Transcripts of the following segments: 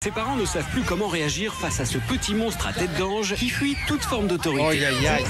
Ses parents ne savent plus comment réagir face à ce petit monstre à tête d'ange qui fuit toute forme d'autorité. Oh, aïe, aïe.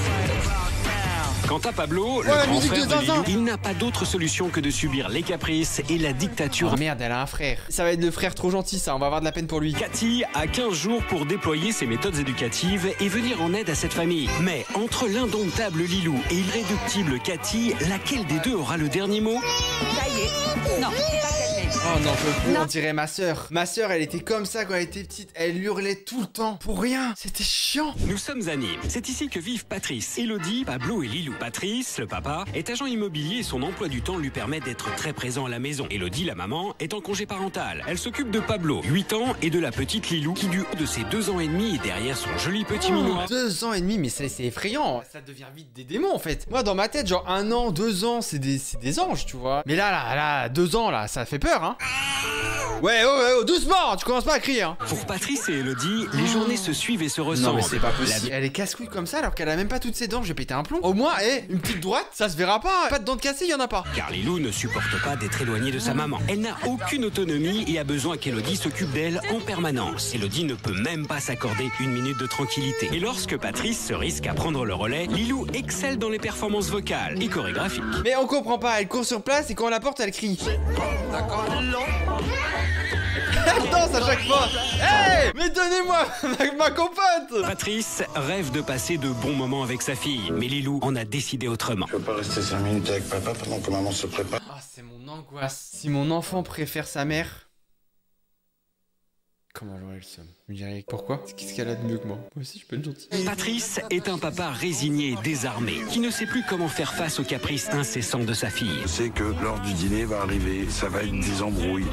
Quant à Pablo, le grand frère de Lilou, il n'a pas d'autre solution que de subir les caprices et la dictature. Oh merde, elle a un frère. Ça va être le frère trop gentil, ça. On va avoir de la peine pour lui. Cathy a 15 jours pour déployer ses méthodes éducatives et venir en aide à cette famille. Mais entre l'indomptable Lilou et l'irréductible Cathy, laquelle des deux aura le dernier mot? Ça y est. Non, c'est pas calmé. Oh non, on dirait ma soeur. Ma soeur, elle était comme ça quand elle était petite. Elle hurlait tout le temps. Pour rien. C'était chiant. Nous sommes à Nîmes. C'est ici que vivent Patrice, Elodie, Pablo et Lilou. Patrice, le papa, est agent immobilier et son emploi du temps lui permet d'être très présent à la maison. Elodie, la maman, est en congé parental. Elle s'occupe de Pablo, 8 ans, et de la petite Lilou, qui du haut de ses 2 ans et demi est derrière son joli petit minois. 2 ans et demi, mais c'est effrayant. Ça devient vite des démons en fait. Moi, dans ma tête, genre 1 an, 2 ans, c'est des anges, tu vois. Mais là, 2 ans, là, ça fait peur, hein. Ouais, oh, doucement, tu commences pas à crier, hein. Pour Patrice et Elodie, les journées se suivent et se ressemblent. Non, mais c'est pas possible. Elle est casse-couille comme ça alors qu'elle a même pas toutes ses dents. J'ai pété un plomb. Au moins, une petite droite, ça se verra pas. Pas de dents de cassé, y en a pas. Car Lilou ne supporte pas d'être éloignée de sa maman. Elle n'a aucune autonomie et a besoin qu'Elodie s'occupe d'elle en permanence. Elodie ne peut même pas s'accorder une minute de tranquillité. Et lorsque Patrice se risque à prendre le relais, Lilou excelle dans les performances vocales et chorégraphiques. Mais on comprend pas, elle court sur place et quand on la porte, elle crie. D'accord. Elle danse à chaque fois. Hey, mais donnez-moi ma compote. Patrice rêve de passer de bons moments avec sa fille, mais Lilou en a décidé autrement. Je peux pas rester 5 minutes avec papa pendant que maman se prépare. Ah, c'est mon angoisse. Si mon enfant préfère sa mère, comment j'aurais le seum? Je me dirais pourquoi? Qu'est-ce qu'elle a de mieux que moi? Moi aussi je peux être gentil. Patrice est un papa résigné et désarmé, qui ne sait plus comment faire face aux caprices incessants de sa fille. Je sais que l'heure du dîner va arriver, ça va être des embrouilles.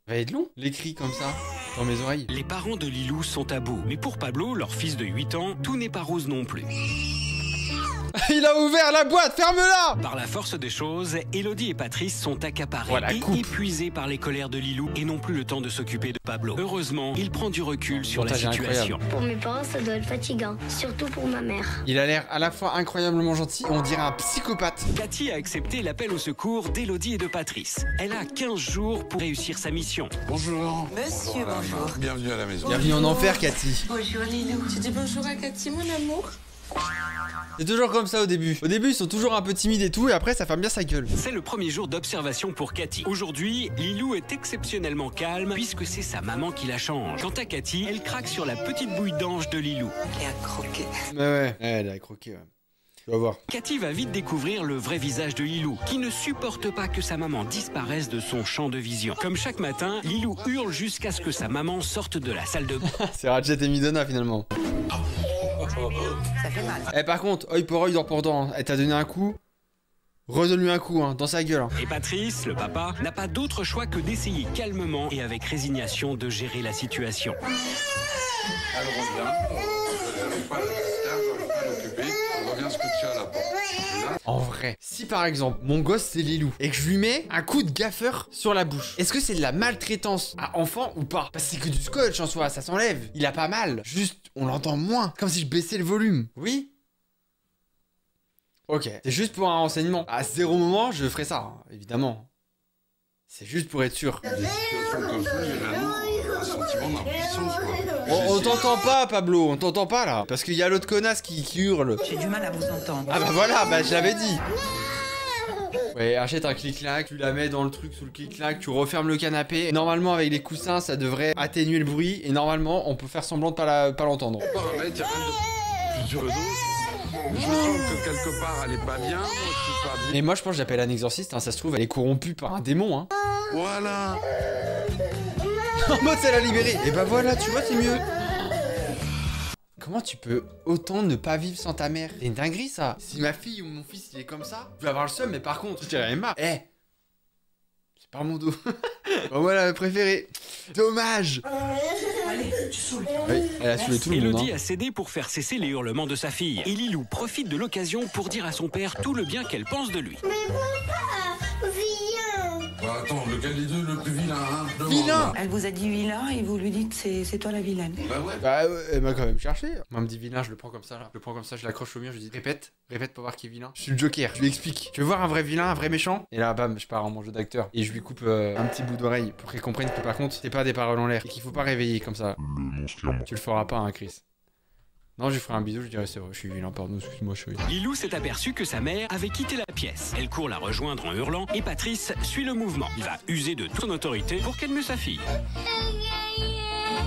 Ça va être long, les cris comme ça, dans mes oreilles. Les parents de Lilou sont à bout, mais pour Pablo, leur fils de 8 ans, tout n'est pas rose non plus. Il a ouvert la boîte, ferme-la! Par la force des choses, Elodie et Patrice sont accaparés Voilà, et épuisés par les colères de Lilou et n'ont plus le temps de s'occuper de Pablo. Heureusement, il prend du recul sur la situation. Pour mes parents, ça doit être fatigant, surtout pour ma mère. Il a l'air à la fois incroyablement gentil, on dirait un psychopathe. Cathy a accepté l'appel au secours d'Elodie et de Patrice. Elle a 15 jours pour réussir sa mission. Bonjour. Monsieur, bonjour. Bienvenue à la maison. Bienvenue en enfer, Cathy. Bonjour Lilou. Tu dis bonjour à Cathy, mon amour. C'est toujours comme ça au début. Au début, ils sont toujours un peu timides et tout, et après, ça ferme bien sa gueule. C'est le premier jour d'observation pour Cathy. Aujourd'hui, Lilou est exceptionnellement calme puisque c'est sa maman qui la change. Quant à Cathy, elle craque sur la petite bouille d'ange de Lilou. Et à croquer. Ouais, elle a croqué, ouais. Tu vas voir. Cathy va vite découvrir le vrai visage de Lilou, qui ne supporte pas que sa maman disparaisse de son champ de vision. Comme chaque matin, Lilou hurle jusqu'à ce que sa maman sorte de la salle de bain. C'est Ratchet et Midona finalement. Ça fait mal. Eh, par contre, œil pour œil, dent pour dent. Elle t'a donné un coup. Redonne-lui un coup, hein, dans sa gueule. Hein. Et Patrice, le papa, n'a pas d'autre choix que d'essayer calmement et avec résignation de gérer la situation. Elle revient. Je n'arrive pas à l'occuper. Elle revient se coucher à la porte. En vrai, si par exemple, mon gosse c'est Lilou, et que je lui mets un coup de gaffeur sur la bouche, est-ce que c'est de la maltraitance à enfant ou pas? Parce que c'est que du scotch en soi, ça s'enlève. Il a pas mal. Juste, on l'entend moins. Comme si je baissais le volume. Oui? Ok, c'est juste pour un renseignement. À 0 moment, je ferai ça, hein, évidemment. C'est juste pour être sûr. Des situations comme ça, généralement, un sentiment d'impuissance, quoi. On t'entend pas, Pablo, on t'entend pas là. Parce qu'il y a l'autre connasse qui hurle. J'ai du mal à vous entendre. Ah bah voilà, bah je l'avais dit. Ouais, achète un clic-clac, tu la mets dans le truc sous le clic-clac, tu refermes le canapé. Normalement, avec les coussins, ça devrait atténuer le bruit. Et normalement, on peut faire semblant de pas l'entendre. Paramètre, il y a rien de plus dur que d'autres. Je sens que quelque part, elle est pas bien. Moi, je suis pas bien. Et moi, je pense que j'appelle un exorciste, hein, ça se trouve, elle est corrompue par un démon, hein. Voilà. En mode, c'est la libérée. Et bah voilà, tu vois, c'est mieux. Comment tu peux autant ne pas vivre sans ta mère? C'est une dinguerie, ça. Si ma fille ou mon fils, il est comme ça, je vais avoir le seum, mais par contre, je dirais Emma. Eh, c'est par mon dos. Bon, voilà, ma préférée. Dommage. Allez, tu saoules. Oui, elle a saoulé tout le monde. Elodie Hein. a cédé pour faire cesser les hurlements de sa fille. Et Lilou profite de l'occasion pour dire à son père tout le bien qu'elle pense de lui. Mais papa, viens. Bah, attends, lequel des deux le plus vite? vilain, hein. Vilain. Elle vous a dit vilain et vous lui dites c'est toi la vilaine. Bah ouais. Bah elle m'a quand même cherché. Moi elle me dit vilain, je le prends comme ça là. Je le prends comme ça, je l'accroche au mur, je lui dis répète pour voir qui est vilain. Je suis le Joker, je lui explique. Tu veux voir un vrai vilain, un vrai méchant? Et là bam, je pars en mon jeu d'acteur. Et je lui coupe un petit bout d'oreille pour qu'il comprenne que par contre c'est pas des paroles en l'air. Et qu'il faut pas réveiller comme ça. Tu le feras pas hein Chris. Non, je lui ferai un bisou, je dirais c'est vrai, je suis vilain, pardon, excuse-moi chérie. Lilou s'est aperçu que sa mère avait quitté la pièce. Elle court la rejoindre en hurlant et Patrice suit le mouvement. Il va user de toute son autorité pour calmer sa fille.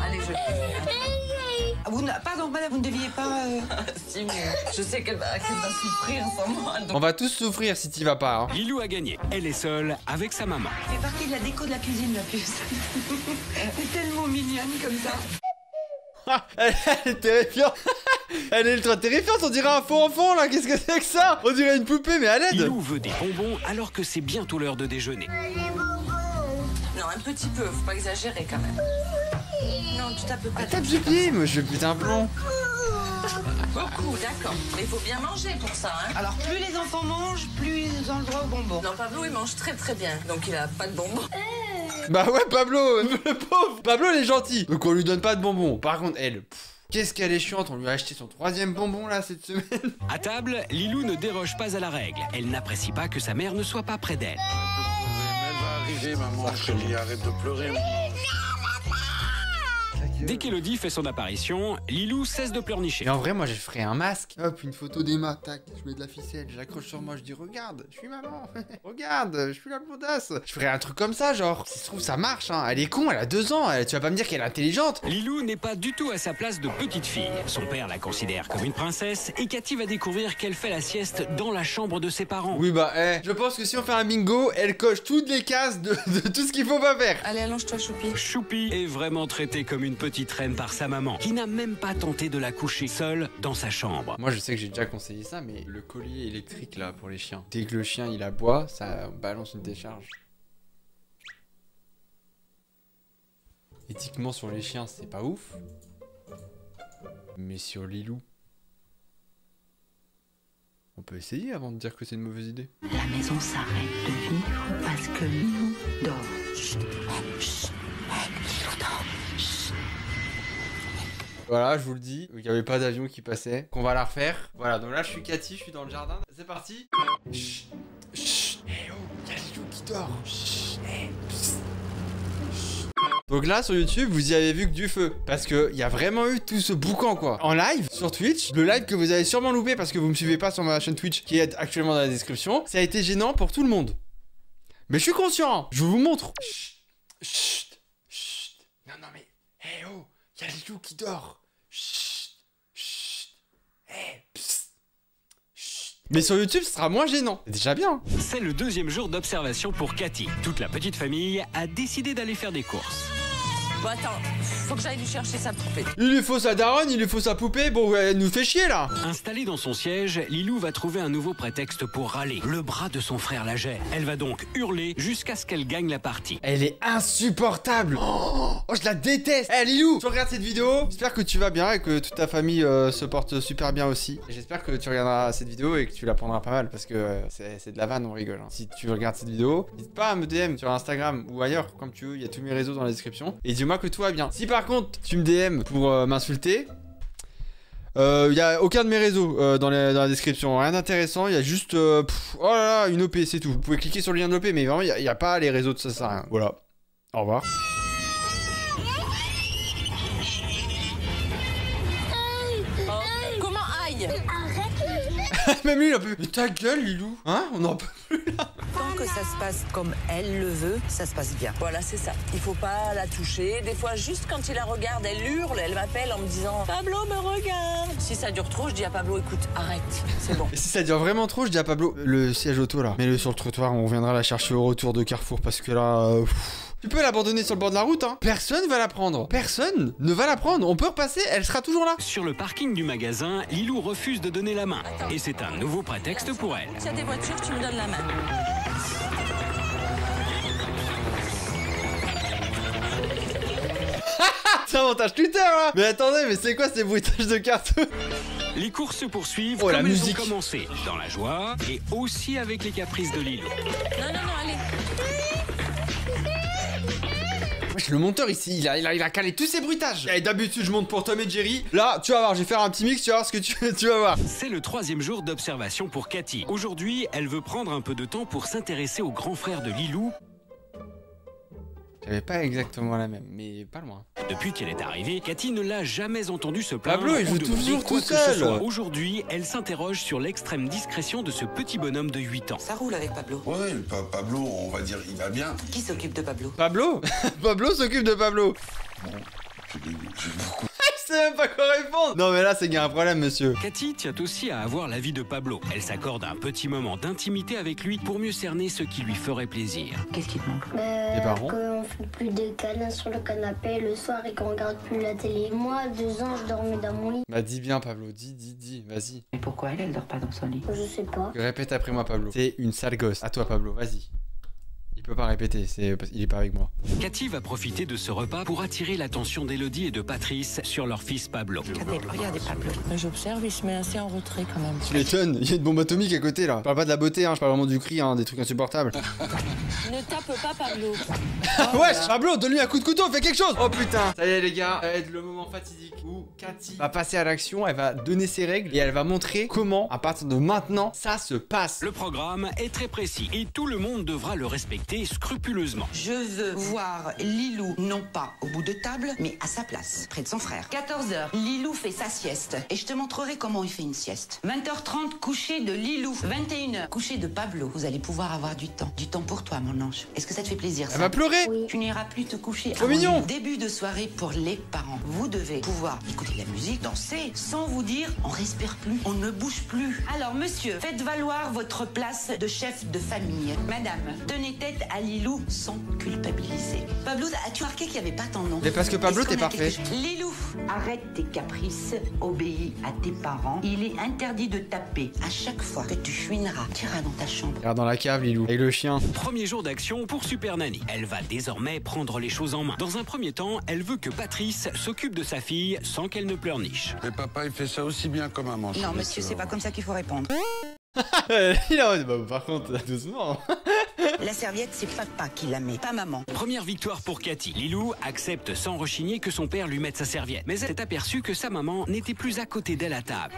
Allez, pardon, madame, vous ne deviez pas... Si, mais je sais qu'elle va souffrir sans moi. Donc... On va tous souffrir si t'y vas pas hein. Lilou a gagné. Elle est seule avec sa maman. C'est partie de la déco de la cuisine, la puce. Elle est tellement mignonne comme ça. Elle est terrifiante. Elle est ultra terrifiante, on dirait un faux enfant là, qu'est-ce que c'est que ça? On dirait une poupée mais à l'aide. Lilou veut des bonbons alors que c'est bientôt l'heure de déjeuner. Non, un petit peu, faut pas exagérer quand même. Non, tu tapes pas. Tape du pied, moi je vais péter un plomb. Beaucoup, d'accord. Mais il faut bien manger pour ça, hein. Alors, plus les enfants mangent, plus ils ont le droit aux bonbons. Non, Pablo, il mange très très bien, donc il a pas de bonbons. Bah ouais Pablo, le pauvre Pablo il est gentil, donc on lui donne pas de bonbons. Par contre elle, qu'est-ce qu'elle est chiante, on lui a acheté son 3e bonbon là cette semaine. À table, Lilou ne déroge pas à la règle. Elle n'apprécie pas que sa mère ne soit pas près d'elle. Elle va arriver, maman, chérie, arrête de pleurer. Dès qu'Elodie fait son apparition, Lilou cesse de pleurnicher. Et en vrai moi je ferais un masque. Hop, une photo d'Emma, tac, je mets de la ficelle, j'accroche sur moi, je dis regarde, je suis maman, regarde, je suis la blondasse. Je ferais un truc comme ça genre, si se trouve ça marche hein, elle est con, elle a 2 ans, tu vas pas me dire qu'elle est intelligente. Lilou n'est pas du tout à sa place de petite fille. Son père la considère comme une princesse et Cathy va découvrir qu'elle fait la sieste dans la chambre de ses parents. Oui bah je pense que si on fait un bingo, elle coche toutes les cases de tout ce qu'il faut pas faire. Allez, allonge-toi, Choupi. Choupi est vraiment traitée comme une petite reine par sa maman, qui n'a même pas tenté de la coucher seule dans sa chambre. Moi je sais que j'ai déjà conseillé ça, mais le collier électrique là pour les chiens. Dès que le chien il aboie, ça balance une décharge. Éthiquement sur les chiens c'est pas ouf. Mais sur Lilou, on peut essayer avant de dire que c'est une mauvaise idée. La maison s'arrête de vivre parce que Lilou dort. Chut, chut, Lilou dort. Chut. Voilà, je vous le dis, il n'y avait pas d'avion qui passait, qu'on va la refaire. Voilà, donc là je suis Cathy, je suis dans le jardin. C'est parti. Chut, chut, hey oh, y'a Lilou qui dort. Chut, hey, psst. Donc là sur YouTube vous y avez vu que du feu. Parce qu'il y a vraiment eu tout ce boucan quoi. En live sur Twitch, le live que vous avez sûrement loupé parce que vous me suivez pas sur ma chaîne Twitch qui est actuellement dans la description, ça a été gênant pour tout le monde. Mais je suis conscient, je vous montre. Chut, chut, chut. Non mais, hey oh, y'a Lilou qui dort. Chut, chut, hey, psst, chut. Mais sur YouTube ce sera moins gênant. C'est déjà bien. C'est le 2e jour d'observation pour Cathy. Toute la petite famille a décidé d'aller faire des courses. Bon, attends, faut que j'aille lui chercher sa poupée. Il lui faut sa daronne, il lui faut sa poupée, bon elle nous fait chier là. Installée dans son siège, Lilou va trouver un nouveau prétexte pour râler. Le bras de son frère la gêne. Elle va donc hurler jusqu'à ce qu'elle gagne la partie. Elle est insupportable. Oh, je la déteste. Eh Lilou, tu regardes cette vidéo, j'espère que tu vas bien et que toute ta famille se porte super bien aussi. Et j'espère que tu regarderas cette vidéo et que tu la prendras pas mal parce que c'est de la vanne, on rigole hein. Si tu regardes cette vidéo, n'hésite pas à me DM sur Instagram ou ailleurs, comme tu veux, il y a tous mes réseaux dans la description. Et dis-moi que tout va bien. Si par contre tu me DM pour m'insulter, il y a aucun de mes réseaux dans la description, rien d'intéressant, il y a juste oh là là, une OP, c'est tout. Vous pouvez cliquer sur le lien de l'OP, mais vraiment il y a pas les réseaux de ça, sert à rien. Voilà. Au revoir. Comment aille? Même lui il a pu. Mais ta gueule Lilou, hein? On en peut plus là. Tant que ça se passe comme elle le veut, ça se passe bien. Voilà, c'est ça. Il faut pas la toucher. Des fois, juste quand il la regarde, elle hurle, elle m'appelle en me disant « Pablo, me regarde !» Si ça dure trop, je dis à Pablo « Écoute, arrête, c'est bon. » Et si ça dure vraiment trop, je dis à Pablo, le siège auto là, mets-le sur le trottoir, on viendra la chercher au retour de Carrefour parce que là... Tu peux l'abandonner sur le bord de la route, hein. Personne va la prendre. Personne ne va la prendre. On peut repasser, elle sera toujours là. Sur le parking du magasin, Lilou refuse de donner la main. Et c'est un nouveau prétexte pour elle. S'il y a des voitures, tu me donnes la main. C'est un montage Twitter là. Mais attendez, mais c'est quoi ces bruitages de carton? Les courses se poursuivent Oh, la comme elles musique. ont commencé, dans la joie et aussi avec les caprices de Lilou. Non, non, non, allez. Wesh, le monteur ici, il a calé tous ses bruitages. Et d'habitude, je monte pour Tom et Jerry. Là, tu vas voir, je vais faire un petit mix, tu vas voir ce que tu vas voir. C'est le 3e jour d'observation pour Cathy. Aujourd'hui, elle veut prendre un peu de temps pour s'intéresser au grand frère de Lilou. J'avais pas exactement la même, mais pas loin. Depuis qu'elle est arrivée, Cathy ne l'a jamais entendu se plaindre. Pablo, il joue toujours tout seul. Aujourd'hui, elle s'interroge sur l'extrême discrétion de ce petit bonhomme de 8 ans. Ça roule avec Pablo. Ouais, Pablo, on va dire, il va bien. Qui s'occupe de Pablo? Pablo? Pablo s'occupe de Pablo. Bon, j'ai beaucoup. Je sais même pas quoi répondre. Non mais là c'est qu'il y a un problème, monsieur. Cathy tient aussi à avoir l'avis de Pablo. Elle s'accorde un petit moment d'intimité avec lui pour mieux cerner ce qui lui ferait plaisir. Qu'est-ce qui te manque? Les parents? Qu'on fait plus de câlins sur le canapé le soir et qu'on regarde plus la télé. Moi, 2 ans, je dormais dans mon lit. Bah dis bien Pablo, dis, vas-y. Mais pourquoi elle dort pas dans son lit? Je sais pas. Répète après moi Pablo. C'est une sale gosse. À toi Pablo, vas-y. Il peut pas répéter, il est pas avec moi. Cathy va profiter de ce repas pour attirer l'attention d'Élodie et de Patrice sur leur fils Pablo. Regardez Pablo. J'observe, il se met assez en retrait quand même. Tu m'étonnes, il y a une bombe atomique à côté là. Je parle pas de la beauté, hein, je parle vraiment du cri, hein, des trucs insupportables. Ne tape pas Pablo. Wesh, Pablo, donne-lui un coup de couteau, fais quelque chose. Oh putain. Ça y est les gars, ça va être le moment fatidique où Cathy va passer à l'action, elle va donner ses règles et elle va montrer comment, à partir de maintenant, ça se passe. Le programme est très précis et tout le monde devra le respecter scrupuleusement. Je veux voir Lilou, non pas au bout de table, mais à sa place, près de son frère. 14h, Lilou fait sa sieste. Et je te montrerai comment il fait une sieste. 20h30, coucher de Lilou. 21h, coucher de Pablo. Vous allez pouvoir avoir du temps. Du temps pour toi, mon ange. Est-ce que ça te fait plaisir, ça? Elle va pleurer. Oui. Tu n'iras plus te coucher Trop avant mignon. le début de soirée pour les parents. Vous devez pouvoir écouter la musique, danser, sans vous dire on respire plus, on ne bouge plus. Alors, monsieur, faites valoir votre place de chef de famille. Madame, tenez tête à Lilou sans culpabiliser. Pablo, as-tu remarqué qu'il n'y avait pas ton nom? Mais parce que Pablo, Est-ce qu'on t'es a parfait. quelque chose? Lilou, arrête tes caprices, obéis à tes parents. Il est interdit de taper. À chaque fois que tu chouineras, tu iras dans ta chambre. Regarde dans la cave, Lilou, avec le chien. Premier jour d'action pour Super Nanny. Elle va désormais prendre les choses en main. Dans un premier temps, elle veut que Patrice s'occupe de sa fille sans qu'elle ne pleurniche. Mais papa, il fait ça aussi bien que maman. Non, monsieur, c'est pas comme ça qu'il faut répondre. Il a... bah, par contre, doucement. La serviette, c'est papa qui la met, pas maman. Première victoire pour Cathy. Lilou accepte sans rechigner que son père lui mette sa serviette. Mais elle s'est aperçue que sa maman n'était plus à côté d'elle à table.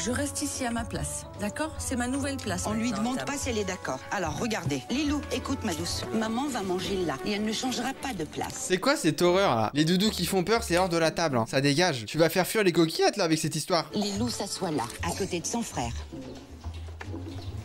Je reste ici à ma place, d'accord? C'est ma nouvelle place. On lui maintenant, demande table. pas si elle est d'accord. Alors, regardez. Lilou, écoute ma douce. Maman va manger là et elle ne changera pas de place. C'est quoi cette horreur là? Les doudous qui font peur, c'est hors de la table, hein. Ça dégage. Tu vas faire fuir les coquillettes là avec cette histoire. Lilou s'assoit là, à côté de son frère.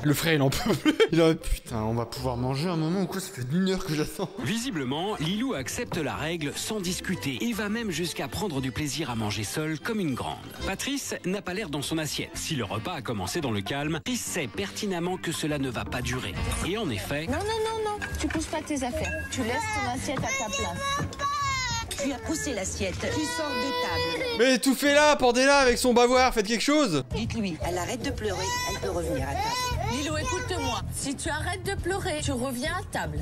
Le frère il en peut plus. Il a... Putain, on va pouvoir manger un moment ou quoi? Ça fait 1 heure que j'attends. Visiblement, Lilou accepte la règle sans discuter et va même jusqu'à prendre du plaisir à manger seule comme une grande. Patrice n'a pas l'air dans son assiette. Si le repas a commencé dans le calme, il sait pertinemment que cela ne va pas durer. Et en effet... Non, tu pousses pas tes affaires. Tu laisses ton assiette à ta place. Tu as poussé l'assiette. Tu sors de table. Mais tout fait là, pendez-la avec son bavoir, faites quelque chose. Dites-lui, elle arrête de pleurer, elle peut revenir à table. Lilou, écoute-moi. Si tu arrêtes de pleurer, tu reviens à table.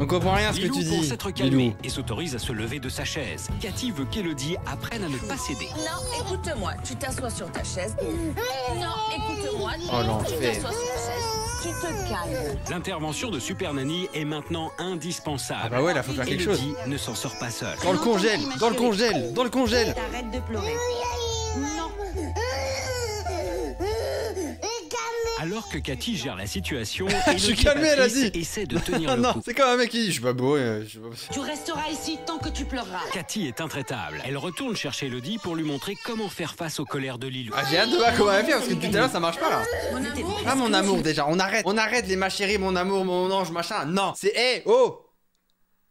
On comprend rien à ce que Lilou tu pour dis. s'être calmé Lilou. et s'autorise à se lever de sa chaise. Cathy veut qu'Élodie apprenne à ne pas céder. Non, écoute-moi. Tu t'assois sur ta chaise. Non, écoute-moi. Oh, Tu l'enfer. t'assois sur ta chaise. Tu te calmes. L'intervention de Super Nanny est maintenant indispensable. Ah bah ouais, là faut faire quelque chose. Élodie ne s'en sort pas seule. Dans le congèle, dans le congèle, dans le congèle. T'arrêtes de pleurer. Non. Alors que Cathy gère la situation, Je suis calmé, elle a dit. essaie de tenir Ah le non, coup. c'est comme un mec qui dit, je suis pas beau, Tu resteras ici tant que tu pleureras. Cathy est intraitable. Elle retourne chercher Élodie pour lui montrer comment faire face aux colères de Lilou. Ah j'ai hâte de voir comment elle fait parce que depuis tout à l'heure ça marche pas là. Mon amour. Ah mon amour déjà, on arrête les ma chérie, mon amour, mon ange, machin. Non, c'est hey, oh.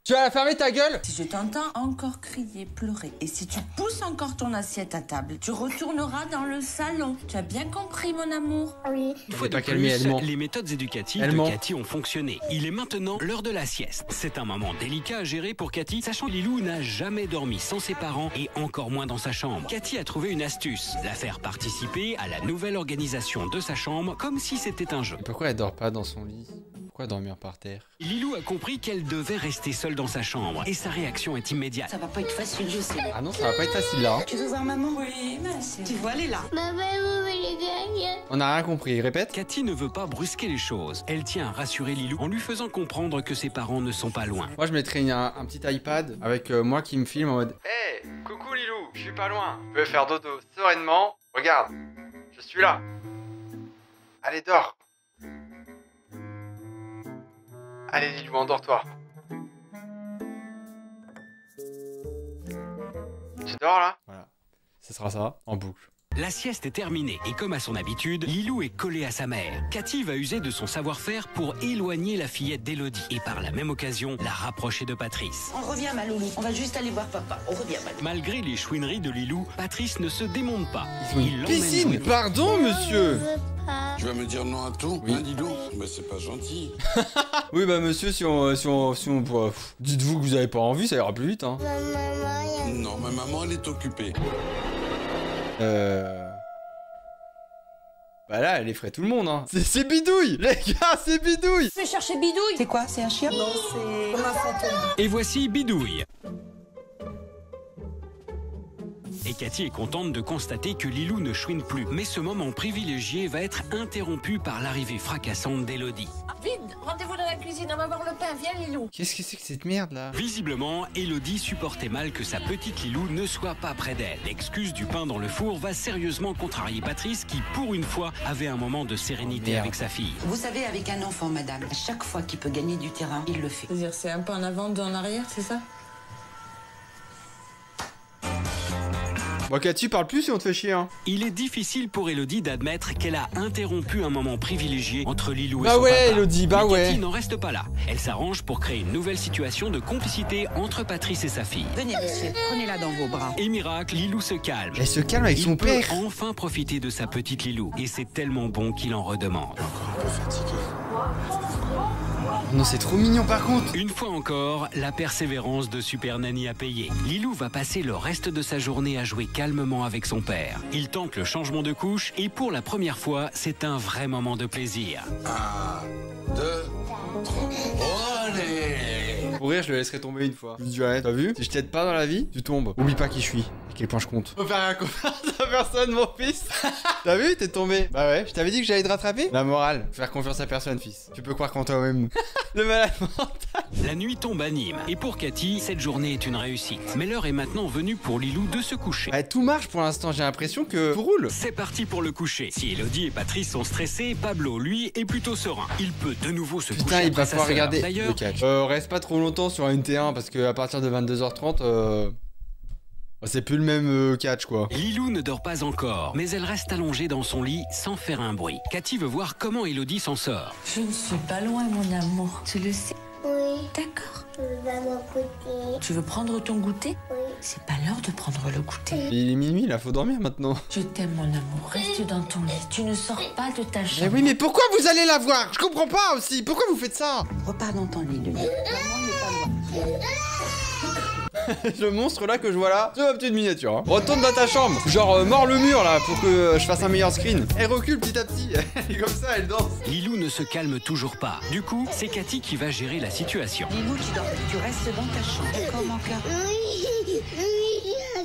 Tu vas la fermer ta gueule? Si je t'entends encore crier, pleurer, et si tu pousses encore ton assiette à table, tu retourneras dans le salon. Tu as bien compris, mon amour? Oui. Une fois de pas calmer, plus, elle ment. les méthodes éducatives Elle de ment. Cathy ont fonctionné. Il est maintenant l'heure de la sieste. C'est un moment délicat à gérer pour Cathy, sachant que Lilou n'a jamais dormi sans ses parents et encore moins dans sa chambre. Cathy a trouvé une astuce, la faire participer à la nouvelle organisation de sa chambre comme si c'était un jeu. Pourquoi elle dort pas dans son lit? Pourquoi dormir par terre? Lilou a compris qu'elle devait rester seule dans sa chambre et sa réaction est immédiate. Ça va pas être facile, je sais. Ah non, ça va pas être facile là. Hein. Tu veux voir maman? Oui, merci. Tu vois, elle est là. On a rien compris, répète. Cathy ne veut pas brusquer les choses. Elle tient à rassurer Lilou en lui faisant comprendre que ses parents ne sont pas loin. Moi je mettrais un petit iPad avec moi qui me filme en mode hey, coucou Lilou, je suis pas loin. Je peux faire dodo sereinement. Regarde, je suis là. Allez, dors. Allez Lilou, endors-toi. Tu dors là? Voilà. Ce sera ça, en boucle. La sieste est terminée et comme à son habitude, Lilou est collée à sa mère. Cathy va user de son savoir-faire pour éloigner la fillette d'Élodie et par la même occasion la rapprocher de Patrice. On revient, ma loulou. On va juste aller voir papa. On revient, ma loulou. Malgré les chouineries de Lilou, Patrice ne se démonte pas. Ils ont une piscine. Pardon monsieur. Tu vas me dire non à tout, oui. Hein, Lilou? Mais c'est pas gentil. Oui bah monsieur, si on dites-vous que vous avez pas envie, ça ira plus vite hein. Non, ma maman elle est occupée. Bah là, elle effraie tout le monde, hein. C'est Bidouille, les gars, c'est Bidouille. Je vais chercher Bidouille. C'est quoi? C'est un chien? Non, c'est comme un fantôme. Et voici Bidouille. Et Cathy est contente de constater que Lilou ne chouine plus. Mais ce moment privilégié va être interrompu par l'arrivée fracassante d'Élodie. Vite, rendez-vous dans la cuisine, on va voir le pain. Viens, Lilou. Qu'est-ce que c'est que cette merde là? Visiblement, Élodie supportait mal que sa petite Lilou ne soit pas près d'elle. L'excuse du pain dans le four va sérieusement contrarier Patrice qui, pour une fois, avait un moment de sérénité avec sa fille. Vous savez, avec un enfant, madame, à chaque fois qu'il peut gagner du terrain, il le fait. C'est-à-dire, c'est un pas en avant, deux en arrière, c'est ça? Bon, Cathy, parle plus si on te fait chier, hein. Il est difficile pour Élodie d'admettre qu'elle a interrompu un moment privilégié entre Lilou et bah son ouais, papa. Élodie, bah mais ouais. Cathy n'en reste pas là. Elle s'arrange pour créer une nouvelle situation de complicité entre Patrice et sa fille. Venez, monsieur, prenez-la dans vos bras. Et miracle, Lilou se calme. Elle se calme avec son Il peut père. enfin profiter de sa petite Lilou. Et c'est tellement bon qu'il en redemande. Encore un peu fatigué. Non, c'est trop mignon par contre. Une fois encore, la persévérance de Super Nanny a payé. Lilou va passer le reste de sa journée à jouer calmement avec son père. Il tente le changement de couche et pour la première fois, c'est un vrai moment de plaisir. 1, 2, 3. Oh, allez! Pour rire, je le laisserai tomber une fois. Je me dis, ouais, t'as vu? Si je t'aide pas dans la vie, tu tombes. Oublie pas qui je suis. À quel point je compte. Faut faire un confiance à personne, mon fils. T'as vu? T'es tombé. Bah ouais, je t'avais dit que j'allais te rattraper. La morale, faire confiance à personne, fils. Tu peux croire qu'en toi-même. Le malade mental. La nuit tombe à Nîmes. Et pour Cathy, cette journée est une réussite. Mais l'heure est maintenant venue pour Lilou de se coucher. Bah, tout marche pour l'instant, j'ai l'impression que tout roule. C'est parti pour le coucher. Si Élodie et Patrice sont stressés, Pablo, lui, est plutôt serein. Il peut de nouveau se coucher Putain, il va après sa pouvoir sœur. regarder D'ailleurs, le catch. Reste pas trop longtemps sur une T1 parce que à partir de 22h30, c'est plus le même catch quoi. Lilou ne dort pas encore, mais elle reste allongée dans son lit sans faire un bruit. Cathy veut voir comment Élodie s'en sort. Je ne suis pas loin, mon amour. Tu le sais? Oui, D'accord. je vais m'en goûter. Tu veux prendre ton goûter? Oui. C'est pas l'heure de prendre le goûter. Il est minuit là, faut dormir maintenant. Je t'aime, mon amour. Reste dans ton lit. Tu ne sors pas de ta Mais chambre. oui, mais pourquoi vous allez la voir? Je comprends pas aussi. Pourquoi vous faites ça? Repars dans ton lit, le lit. Maman n'est pas loin. Le monstre là que je vois là, c'est ma petite miniature. Hein. Retourne dans ta chambre. Genre mord le mur là pour que je fasse un meilleur screen. Elle recule petit à petit. Elle est comme ça, elle danse. Lilou ne se calme toujours pas. Du coup, c'est Cathy qui va gérer la situation. Lilou, tu restes dans ta chambre. D'accord, mon cœur? Oui,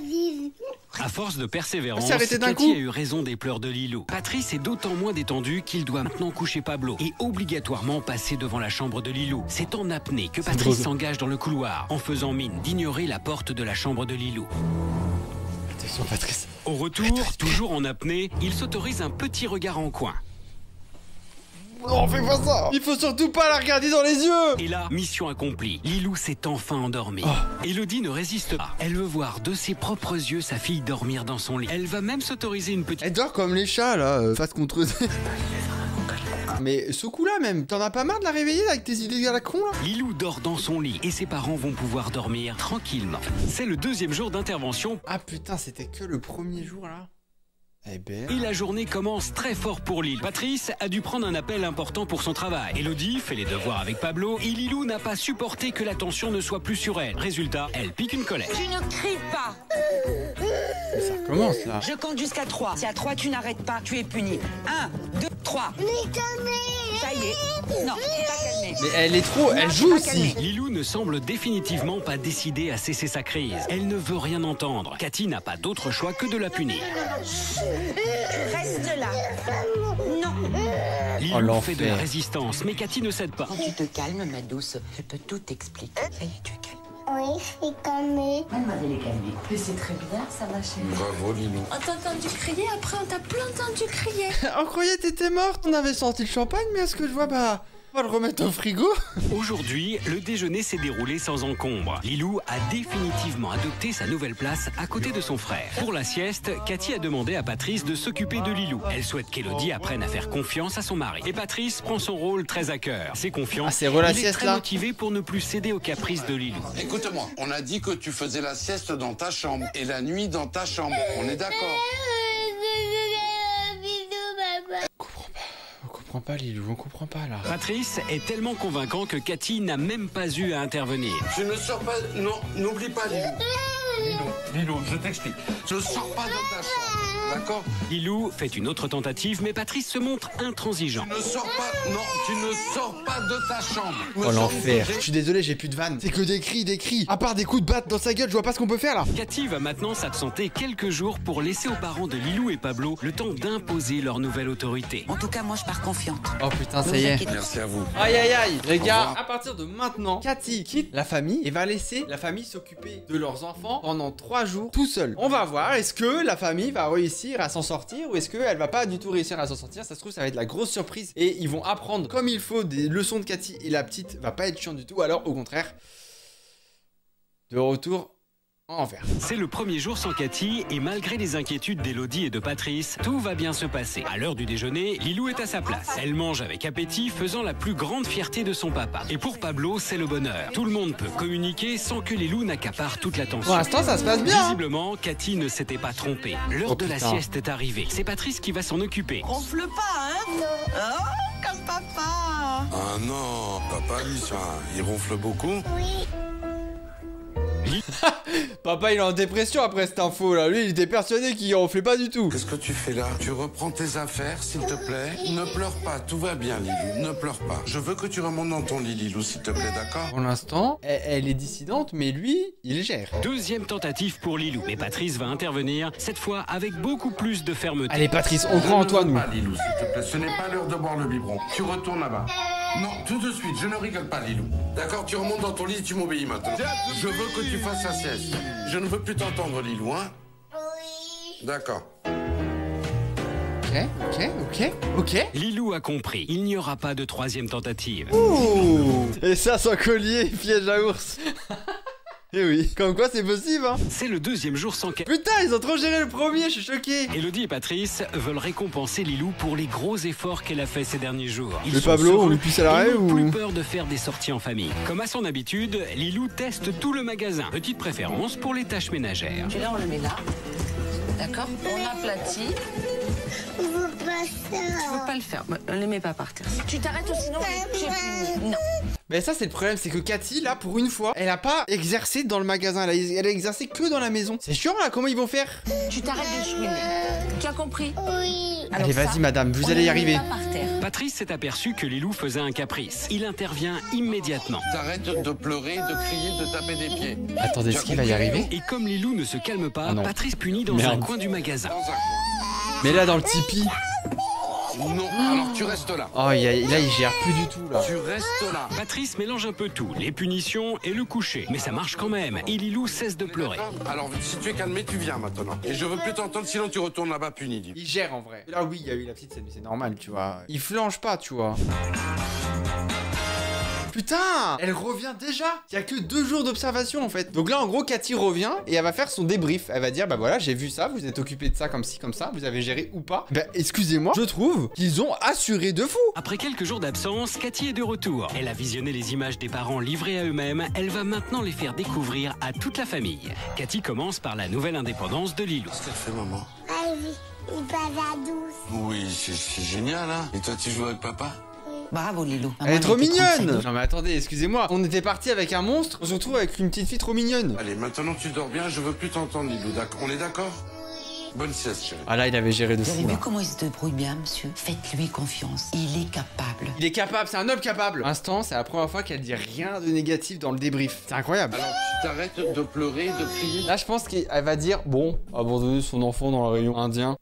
oui, À force de persévérance, s'est arrêté d'un Cathy coup. a eu raison des pleurs de Lilou. Patrice est d'autant moins détendu qu'il doit maintenant coucher Pablo et obligatoirement passer devant la chambre de Lilou. C'est en apnée que Patrice drôle. s'engage dans le couloir en faisant mine d'ignorer la porte de la chambre de Lilou. Attention, Patrice. Au retour, toujours en apnée, il s'autorise un petit regard en coin. Non, fais pas ça. Il faut surtout pas la regarder dans les yeux. Et là, mission accomplie. Lilou s'est enfin endormie. Élodie ne résiste pas. Elle veut voir de ses propres yeux sa fille dormir dans son lit. Elle va même s'autoriser une petite... Elle dort comme les chats là, face contre eux. Mais ce coup-là même, t'en as pas marre de la réveiller avec tes idées à la con là? Lilou dort dans son lit et ses parents vont pouvoir dormir tranquillement. C'est le deuxième jour d'intervention Ah putain, c'était que le premier jour là. Eh ben... et la journée commence très fort pour Lilou. Patrice a dû prendre un appel important pour son travail. Élodie fait les devoirs avec Pablo et Lilou n'a pas supporté que l'attention ne soit plus sur elle. Résultat, elle pique une colère. Tu ne cries pas. Mais ça recommence là. Je compte jusqu'à 3. Si à 3 tu n'arrêtes pas, tu es puni. 1, 2, 3. Ça y est. Non, pas calmé. Mais elle est trop, elle joue aussi. Lilou ne semble définitivement pas décidée à cesser sa crise. Elle ne veut rien entendre. Cathy n'a pas d'autre choix que de la punir. Reste là. Non. Lilou fait de la résistance, mais Cathy ne cède pas. Quand tu te calmes, ma douce, je peux tout t'expliquer. Ça y est, tu es calme. Oui, je suis calmée. Mademoiselle est calmée. Mais c'est très bien, ça ma chérie. Bravo, Lilou. On t'a entendu crier, après on t'a plus entendu crier. On croyait que t'étais morte, on avait senti le champagne, mais à ce que je vois, bah... On va le remettre au frigo. Aujourd'hui, le déjeuner s'est déroulé sans encombre. Lilou a définitivement adopté sa nouvelle place à côté de son frère. Pour la sieste, Cathy a demandé à Patrice de s'occuper de Lilou. Elle souhaite qu'Élodie apprenne à faire confiance à son mari. Et Patrice prend son rôle très à cœur. C'est confiant. Ah, c'est re la Il est sieste, très là. motivé pour ne plus céder aux caprices de Lilou. Écoute-moi, on a dit que tu faisais la sieste dans ta chambre et la nuit dans ta chambre. On est d'accord? On comprend pas, Lilou, on comprend pas là. Patrice est tellement convaincant que Cathy n'a même pas eu à intervenir. Tu ne sors pas... Non, n'oublie pas, Lilou. Lilou, je t'explique. Je sors pas de ta chambre, d'accord? Lilou fait une autre tentative, mais Patrice se montre intransigeant. Tu ne sors pas... Non, tu ne sors pas de ta chambre. Oh l'enfer. Je suis désolé, j'ai plus de vannes. C'est que des cris, des cris. À part des coups de batte dans sa gueule, je vois pas ce qu'on peut faire là. Cathy va maintenant s'absenter quelques jours pour laisser aux parents de Lilou et Pablo le temps d'imposer leur nouvelle autorité. En tout cas, moi, je pars confiante. Oh putain, ça y est. Merci à vous. Aïe aïe aïe. Les gars, à partir de maintenant, Cathy quitte la famille et va laisser la famille s'occuper de leurs enfants pendant 3 jours tout seul. On va voir, est-ce que la famille va réussir à s'en sortir ou est-ce qu'elle va pas du tout réussir à s'en sortir. Ça se trouve, ça va être la grosse surprise et ils vont apprendre comme il faut des leçons de Cathy et la petite va pas être chiante du tout. Alors au contraire, de retour en enfer. C'est le premier jour sans Cathy et malgré les inquiétudes d'Élodie et de Patrice, tout va bien se passer. À l'heure du déjeuner, Lilou est à sa place. Elle mange avec appétit, faisant la plus grande fierté de son papa. Et pour Pablo, c'est le bonheur. Tout le monde peut communiquer sans que Lilou n'accapare toute l'attention. Pour l'instant, ça se passe bien. Visiblement, Cathy ne s'était pas trompée. L'heure de la sieste est arrivée. C'est Patrice qui va s'en occuper. Ronfle pas, hein? Oh, comme papa. Ah non, papa, lui, ça, il ronfle beaucoup. Oui. Papa il est en dépression après cette info là. Lui il était persuadé qu'il ronflait pas du tout. Qu'est-ce que tu fais là? Tu reprends tes affaires, s'il te plaît? Ne pleure pas, tout va bien, Lilou, ne pleure pas. Je veux que tu remontes dans ton lit, Lilou, s'il te plaît, d'accord? Pour l'instant, elle est dissidente, mais lui, il gère. Deuxième tentative pour Lilou. Mais Patrice va intervenir, cette fois avec beaucoup plus de fermeté. Allez Patrice, on croit en toi nous. Pas, Lilou, s'il te plaît, ce n'est pas l'heure de boire le biberon. Tu retournes là-bas. Non, tout de suite, je ne rigole pas, Lilou. D'accord, tu remontes dans ton lit et tu m'obéis maintenant. Je veux que tu fasses la sieste. Je ne veux plus t'entendre, Lilou, hein? Oui. D'accord. Ok. Lilou a compris, il n'y aura pas de troisième tentative. Ouh. Et ça sans collier, piège à ours. Eh oui, comme quoi c'est possible hein. C'est le deuxième jour sans Cathy. Putain, ils ont trop géré le premier, je suis choqué. Élodie et Patrice veulent récompenser Lilou pour les gros efforts qu'elle a fait ces derniers jours. Ils Le sont Pablo, sereins on lui pisse à l'arrêt et n'ont ou... plus peur de faire des sorties en famille. Comme à son habitude, Lilou teste tout le magasin. Petite préférence pour les tâches ménagères. Celui-là, on le met là. D'accord? On aplatit. Je veux pas Tu ça. peux pas le faire. Ne les mets pas par terre. Tu t'arrêtes ou sinon j'ai puni. Non. Mais ça c'est le problème, c'est que Cathy là pour une fois, elle a pas exercé dans le magasin, elle a exercé que dans la maison. C'est chiant là, comment ils vont faire? Tu t'arrêtes de chouiner. Tu as compris? Oui. Alors Allez ça, vas-y madame, vous on allez ne y le arriver. met pas par terre. Patrice s'est aperçu que Lilou faisait un caprice. Il intervient immédiatement. T'arrêtes de pleurer, de crier, de taper des pieds. Attendez, est-ce qu'il va y arriver? Et comme Lilou ne se calme pas, Ah non. Patrice punit dans Merde. un coin du magasin. Dans un coin. Mais là dans le tipi. Non, alors tu restes là. Oh là il gère plus du tout là. Tu restes là. Patrice mélange un peu tout, les punitions et le coucher. Mais ça marche quand même, et Lilou cesse de pleurer. Alors, si tu es calmé, tu viens maintenant. Et je veux plus t'entendre, sinon tu retournes là-bas puni, Lilou. Il gère en vrai. Là oui, il y a eu la petite scène, mais c'est normal, tu vois. Il flanche pas, tu vois. Putain, elle revient déjà. Il y a que 2 jours d'observation en fait. Donc là en gros Cathy revient et elle va faire son débrief. Elle va dire bah voilà j'ai vu ça, vous êtes occupé de ça comme ci comme ça, vous avez géré ou pas. Bah excusez-moi, je trouve qu'ils ont assuré de fou. Après quelques jours d'absence, Cathy est de retour. Elle a visionné les images des parents livrés à eux-mêmes. Elle va maintenant les faire découvrir à toute la famille. Cathy commence par la nouvelle indépendance de Lilou. Qu'est-ce qu'elle fait, maman? Ah oui, il passe à douce. Oui, c'est génial, hein? Et toi, tu joues avec papa? Oui. Bravo Lilou. Elle est trop mignonne. Non mais attendez, excusez-moi. On était parti avec un monstre, on se retrouve avec une petite fille trop mignonne. Allez, maintenant tu dors bien, je veux plus t'entendre, Lilou. On est d'accord? Bonne sieste, chérie. Ah là, il avait géré de Vous fou. avez vu Là. comment il se débrouille bien, monsieur? Faites-lui confiance. Il est capable. Il est capable, c'est un homme capable. Instant, c'est la première fois qu'elle dit rien de négatif dans le débrief. C'est incroyable. Alors tu t'arrêtes de pleurer, de crier? Là, je pense qu'elle va dire bon, abandonner son enfant dans la région indien.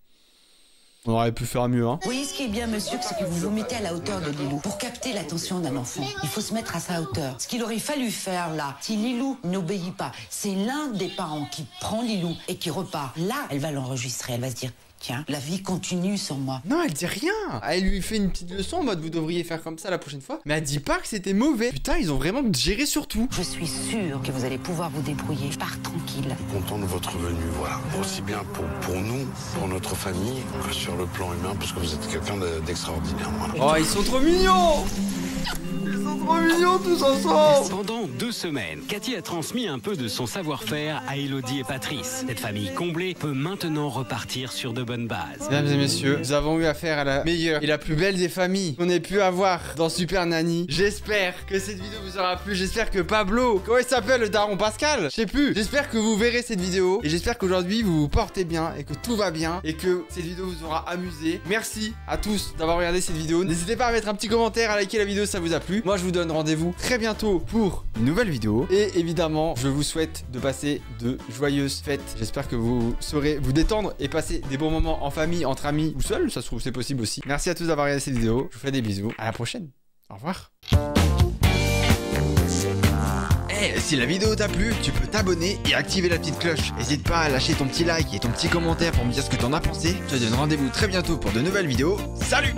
On aurait pu faire mieux, hein. Vous voyez ce qui est bien, monsieur, c'est que vous vous mettez à la hauteur de Lilou. Pour capter l'attention d'un enfant, il faut se mettre à sa hauteur. Ce qu'il aurait fallu faire là, si Lilou n'obéit pas, c'est l'un des parents qui prend Lilou et qui repart. Là, elle va l'enregistrer, elle va se dire... Tiens, la vie continue sans moi. Non, elle dit rien. Elle lui fait une petite leçon en mode vous devriez faire comme ça la prochaine fois. Mais elle dit pas que c'était mauvais. Putain, ils ont vraiment géré sur tout. Je suis sûre que vous allez pouvoir vous débrouiller. Je pars tranquille. Content de votre venue, voilà. Aussi bien pour nous, pour notre famille, que sur le plan humain, parce que vous êtes quelqu'un d'extraordinaire. Voilà. Oh, ils sont trop mignons. Ils sont trop mignons tous ensemble. Pendant 2 semaines, Cathy a transmis un peu de son savoir-faire à Elodie et Patrice. Cette famille comblée peut maintenant repartir sur de bonnes bases. Mesdames et messieurs, nous avons eu affaire à la meilleure et la plus belle des familles qu'on ait pu avoir dans Super Nanny. J'espère que cette vidéo vous aura plu. J'espère que Pablo, comment il s'appelle, le daron Pascal? Je sais plus. J'espère que vous verrez cette vidéo et j'espère qu'aujourd'hui vous vous portez bien et que tout va bien et que cette vidéo vous aura amusé. Merci à tous d'avoir regardé cette vidéo. N'hésitez pas à mettre un petit commentaire, à liker la vidéo si ça vous a plu. Moi je vous donne rendez-vous très bientôt pour une nouvelle vidéo et évidemment je vous souhaite de passer de joyeuses fêtes. J'espère que vous saurez vous détendre et passer des bons moments en famille, entre amis ou seul, ça se trouve c'est possible aussi. Merci à tous d'avoir regardé cette vidéo, je vous fais des bisous, à la prochaine, au revoir. Hey, si la vidéo t'a plu, tu peux t'abonner et activer la petite cloche. N'hésite pas à lâcher ton petit like et ton petit commentaire pour me dire ce que t'en as pensé. Je te donne rendez-vous très bientôt pour de nouvelles vidéos. Salut!